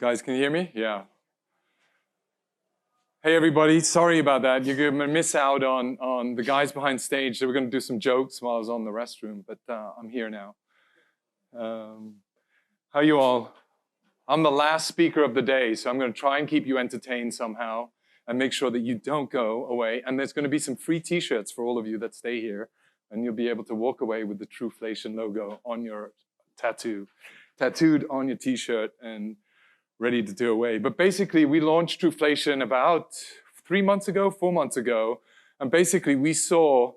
Guys, can you hear me? Yeah. Hey everybody, sorry about that. You're going to miss out on the guys behind stage. They were going to do some jokes while I was on the restroom, but I'm here now. How you all? I'm the last speaker of the day, so I'm going to try and keep you entertained somehow and make sure that you don't go away. And there's going to be some free t-shirts for all of you that stay here, and you'll be able to walk away with the Trueflation logo on your tattooed on your t-shirt and ready to do away. But basically, we launched Trueflation about 4 months ago, and basically we saw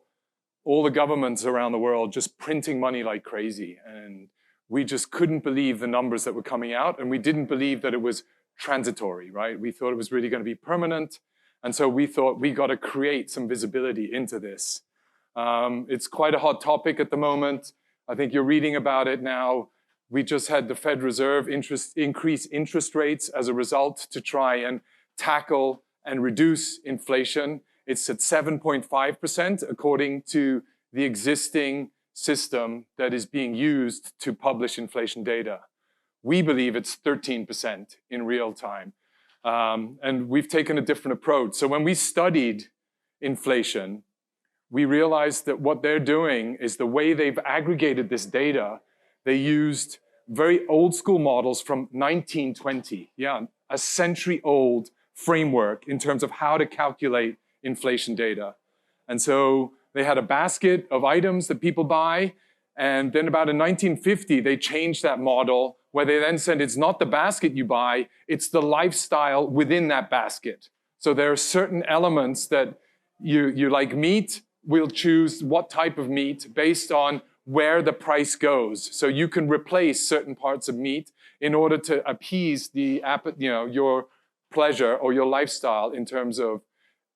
all the governments around the world just printing money like crazy, and we just couldn't believe the numbers that were coming out, and we didn't believe that it was transitory, right? We thought it was really going to be permanent, and so we thought we got to create some visibility into this. It's quite a hot topic at the moment. I think you're reading about it now. We just had the Fed Reserve increase interest rates as a result to try and tackle and reduce inflation. It's at 7.5% according to the existing system that is being used to publish inflation data. We believe it's 13% in real time. And we've taken a different approach. So when we studied inflation, we realized that what they're doing is the way they've aggregated this data, they used very old school models from 1920, a century-old framework in terms of how to calculate inflation data. And so they had a basket of items that people buy, and then about in 1950, they changed that model where they then said it's not the basket you buy, it's the lifestyle within that basket. So there are certain elements that you like meat, we'll choose what type of meat based on where the price goes. So you can replace certain parts of meat in order to appease the your pleasure or your lifestyle in terms of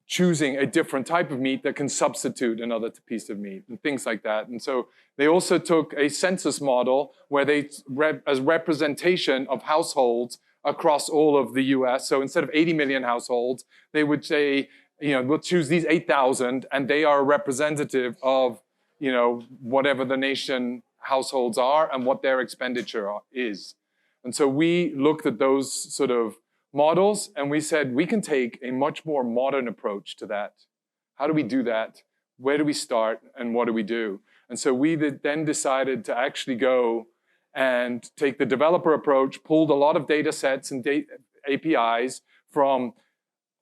choosing a different type of meat that can substitute another piece of meat and things like that. And so they also took a census model where they as representation of households across all of the US. So instead of 80 million households, they would say, we'll choose these 8,000 and they are representative of whatever the nation households are and what their expenditure is. And so we looked at those sort of models and we said, we can take a much more modern approach to that. How do we do that? Where do we start? And what do we do? And so we then decided to actually go and take the developer approach, pulled a lot of data sets and APIs from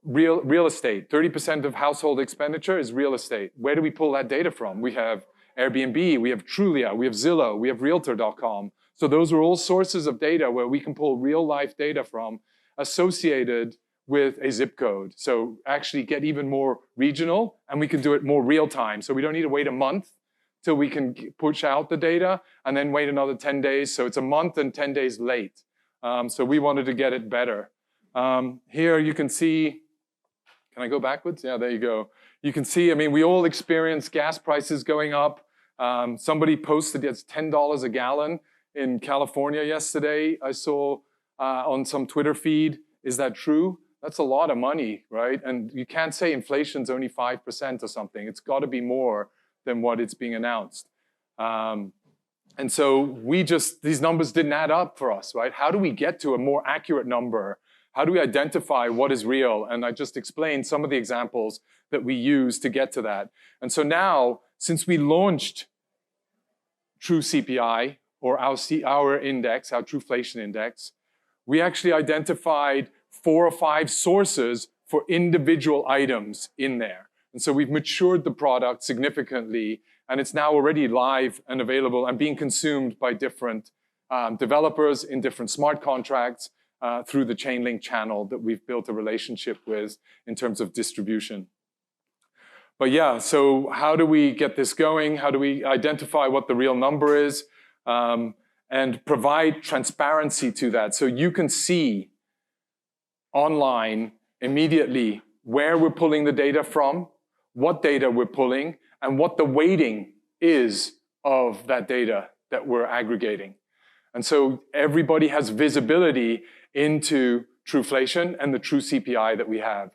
real estate. 30% of household expenditure is real estate. Where do we pull that data from? We have Airbnb, we have Trulia, we have Zillow, we have Realtor.com. So those are all sources of data where we can pull real life data from associated with a zip code. So actually get even more regional, and we can do it more real time. So we don't need to wait a month till we can push out the data and then wait another 10 days. So it's a month and 10 days late. So we wanted to get it better. Here you can see, can I go backwards? Yeah, there you go. You can see, we all experience gas prices going up. Somebody posted it's $10 a gallon in California yesterday. I saw on some Twitter feed. Is that true? That's a lot of money, right? And you can't say inflation's only 5% or something. It's got to be more than what it's being announced. And so these numbers didn't add up for us, right? How do we get to a more accurate number? How do we identify what is real? And I just explained some of the examples that we use to get to that. And so now, since we launched True CPI, or our index, our Trueflation index, we actually identified 4 or 5 sources for individual items in there. And so we've matured the product significantly, and it's now already live and available and being consumed by different developers in different smart contracts, through the Chainlink channel that we've built a relationship with in terms of distribution. But yeah, so how do we get this going? How do we identify what the real number is and provide transparency to that so you can see online immediately where we're pulling the data from, what data we're pulling, and what the weighting is of that data that we're aggregating. And so everybody has visibility into Trueflation and the True CPI that we have.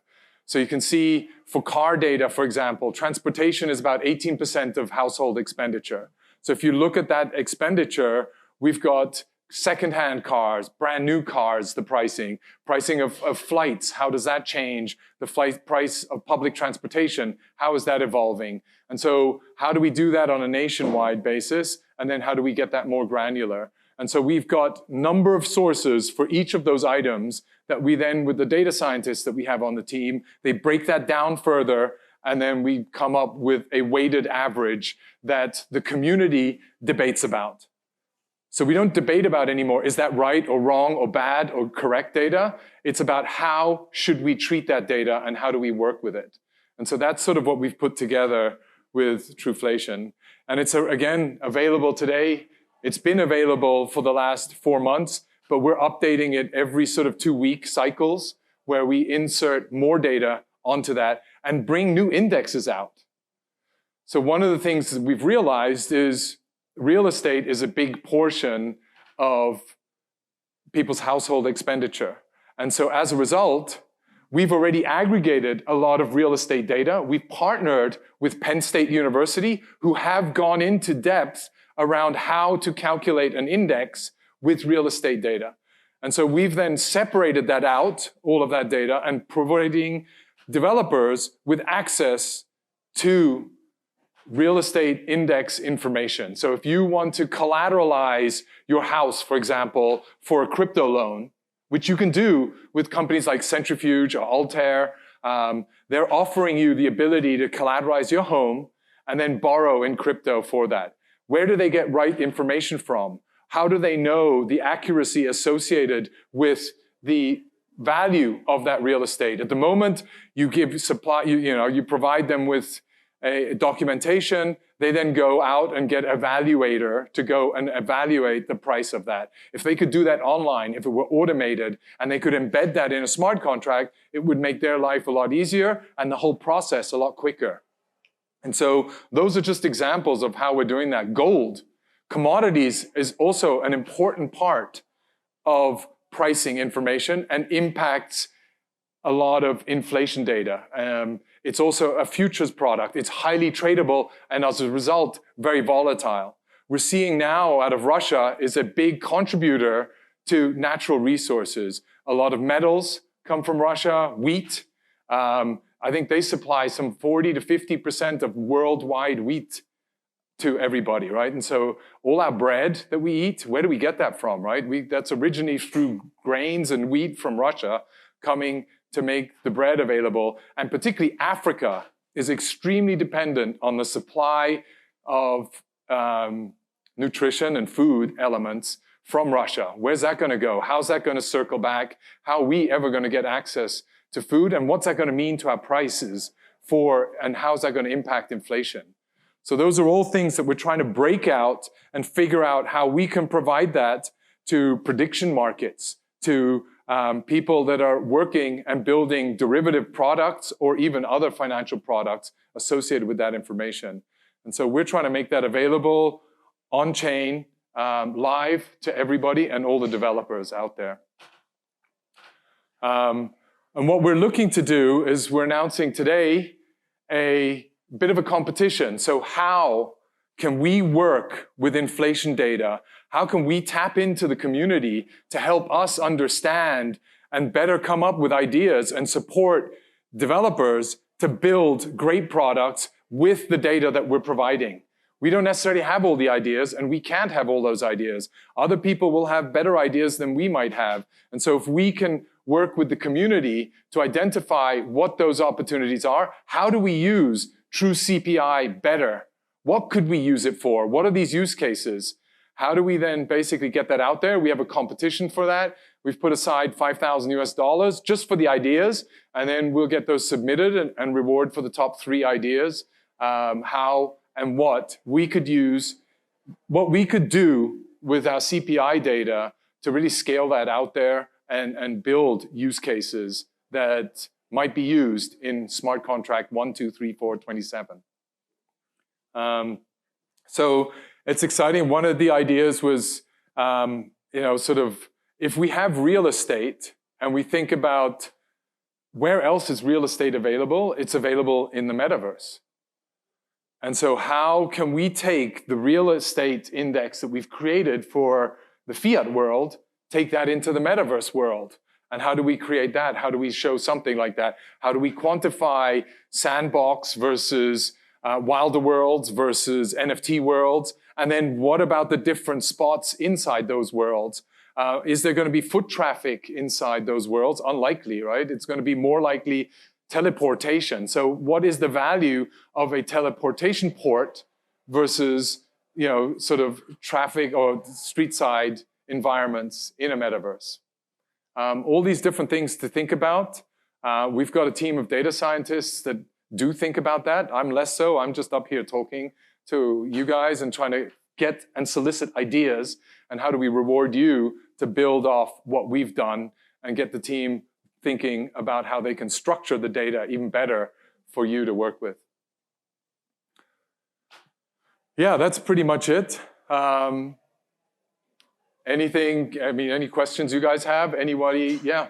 So you can see for car data, for example, transportation is about 18% of household expenditure. So if you look at that expenditure, we've got secondhand cars, brand new cars, the pricing of flights, how does that change? The flight price of public transportation, how is that evolving? And so how do we do that on a nationwide basis? And then how do we get that more granular? And so we've got a number of sources for each of those items that we then, with the data scientists that we have on the team, they break that down further, and then we come up with a weighted average that the community debates about. So we don't debate about anymore, is that right or wrong or bad or correct data? It's about how should we treat that data and how do we work with it? And so that's sort of what we've put together with Trueflation. And it's, again, available today. It's been available for the last 4 months, but we're updating it every sort of 2-week cycles where we insert more data onto that and bring new indexes out. So one of the things that we've realized is real estate is a big portion of people's household expenditure. And so as a result, we've already aggregated a lot of real estate data. We've partnered with Penn State University, who have gone into depth around how to calculate an index with real estate data. And so we've then separated that out, all of that data, and providing developers with access to real estate index information. So if you want to collateralize your house, for example, for a crypto loan, which you can do with companies like Centrifuge or Altair, they're offering you the ability to collateralize your home and then borrow in crypto for that. Where do they get right information from? How do they know the accuracy associated with the value of that real estate? At the moment, you give you provide them with a documentation. They then go out and get an evaluator to go and evaluate the price of that. If they could do that online, if it were automated, and they could embed that in a smart contract, it would make their life a lot easier and the whole process a lot quicker. And so those are just examples of how we're doing that. Gold, commodities is also an important part of pricing information and impacts a lot of inflation data. It's also a futures product. It's highly tradable and as a result, very volatile. We're seeing now out of Russia is a big contributor to natural resources. A lot of metals come from Russia, wheat. I think they supply some 40 to 50% of worldwide wheat to everybody, right? And so all our bread that we eat, where do we get that from, right? That's originally through grains and wheat from Russia coming to make the bread available. And particularly Africa is extremely dependent on the supply of nutrition and food elements from Russia. Where's that going to go? How's that going to circle back? How are we ever going to get access to food? And what's that going to mean to our prices and how's that going to impact inflation? So those are all things that we're trying to break out and figure out how we can provide that to prediction markets, to people that are working and building derivative products or even other financial products associated with that information. And so we're trying to make that available on-chain, live to everybody and all the developers out there. And what we're looking to do is we're announcing today a bit of a competition. So how can we work with inflation data? How can we tap into the community to help us understand and better come up with ideas and support developers to build great products with the data that we're providing? We don't necessarily have all the ideas, and we can't have all those ideas. Other people will have better ideas than we might have. And so if we can work with the community to identify what those opportunities are, how do we use true CPI better? What could we use it for? What are these use cases? How do we then basically get that out there? We have a competition for that. We've put aside $5,000 just for the ideas, and then we'll get those submitted and reward for the top 3 ideas, how and what we could use, what we could do with our CPI data to really scale that out there and build use cases that might be used in smart contract 1, 2, 3, 4, 27. So it's exciting. One of the ideas was, sort of, if we have real estate and we think about where else is real estate available, it's available in the metaverse. And so how can we take the real estate index that we've created for the fiat world, take that into the metaverse world. And how do we create that? How do we show something like that? How do we quantify sandbox versus wilder worlds versus NFT worlds? And then what about the different spots inside those worlds? Is there going to be foot traffic inside those worlds? Unlikely, right? It's going to be more likely teleportation. So what is the value of a teleportation port versus, sort of traffic or street side environments in a metaverse? All these different things to think about. We've got a team of data scientists that do think about that. I'm less so. I'm just up here talking to you guys and trying to get and solicit ideas. And how do we reward you to build off what we've done and get the team thinking about how they can structure the data even better for you to work with. Yeah, that's pretty much it. Any questions you guys have? Anybody? Yeah.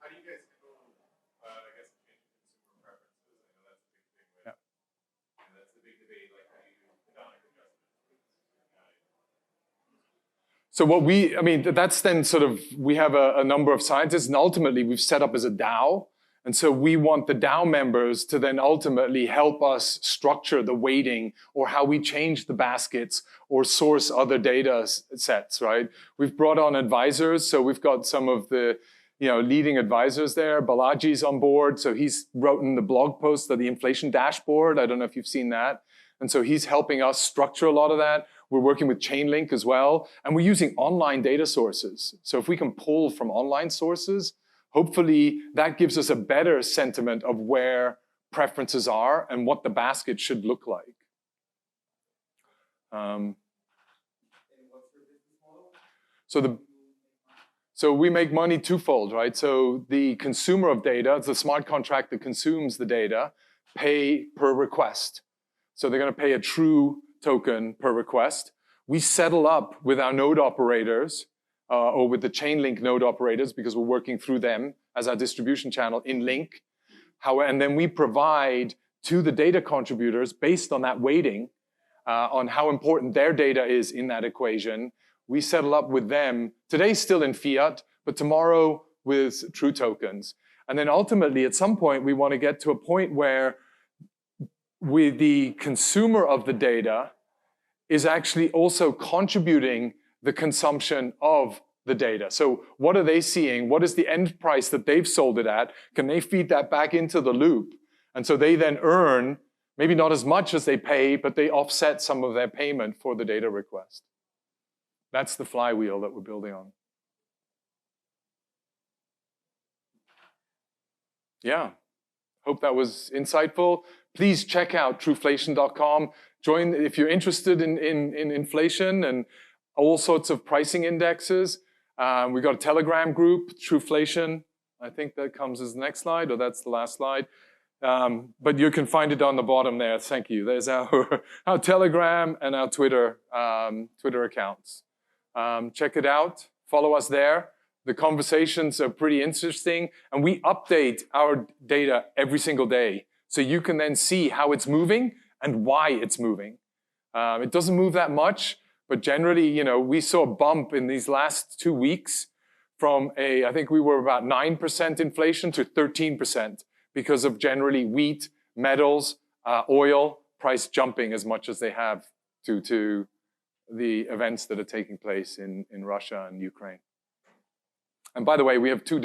How do you guys handle, I guess, changing consumer preferences? I know that's a big thing. That's the big debate. Like, how do you do economic adjustments? So that's then sort of, we have a number of scientists, and ultimately we've set up as a DAO. And so we want the DAO members to then ultimately help us structure the weighting or how we change the baskets or source other data sets, right? We've brought on advisors. So we've got some of the leading advisors there. Balaji's on board. So he's written the blog post of the inflation dashboard. I don't know if you've seen that. And so he's helping us structure a lot of that. We're working with Chainlink as well. And we're using online data sources. So if we can pull from online sources, hopefully that gives us a better sentiment of where preferences are and what the basket should look like. And what's your business model? So we make money twofold, right? So the consumer of data, it's the smart contract that consumes the data, pay per request. So they're going to pay a true token per request. We settle up with our node operators or with the Chainlink node operators because we're working through them as our distribution channel in Link. And then we provide to the data contributors based on that weighting on how important their data is in that equation. We settle up with them, today still in fiat, but tomorrow with true tokens. And then ultimately, at some point, we want to get to a point where with the consumer of the data is actually also contributing the consumption of the data. So what are they seeing? What is the end price that they've sold it at? Can they feed that back into the loop? And so they then earn, maybe not as much as they pay, but they offset some of their payment for the data request. That's the flywheel that we're building on. Yeah, hope that was insightful. Please check out trueflation.com. Join if you're interested in inflation and all sorts of pricing indexes. We've got a Telegram group, Trueflation. I think that comes as the next slide, or that's the last slide. But you can find it on the bottom there. Thank you. There's our Telegram and our Twitter accounts. Check it out. Follow us there. The conversations are pretty interesting. And we update our data every single day. So you can then see how it's moving and why it's moving. It doesn't move that much, but generally, we saw a bump in these last 2 weeks from I think we were about 9% inflation to 13% because of generally wheat, metals, oil price jumping as much as they have due to the events that are taking place in Russia and Ukraine. And by the way, we have 3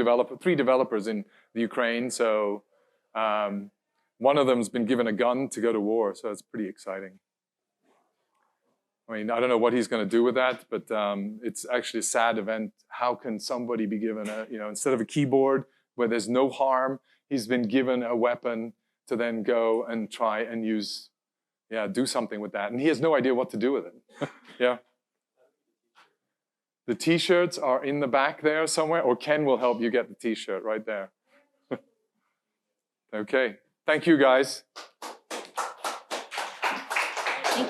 developers in the Ukraine, so one of them's been given a gun to go to war, so it's pretty exciting. I mean, I don't know what he's going to do with that, but it's actually a sad event. How can somebody be given instead of a keyboard where there's no harm, he's been given a weapon to then go and try and do something with that. And he has no idea what to do with it. Yeah. The t-shirts are in the back there somewhere, or Ken will help you get the t-shirt right there. Okay. Thank you, guys.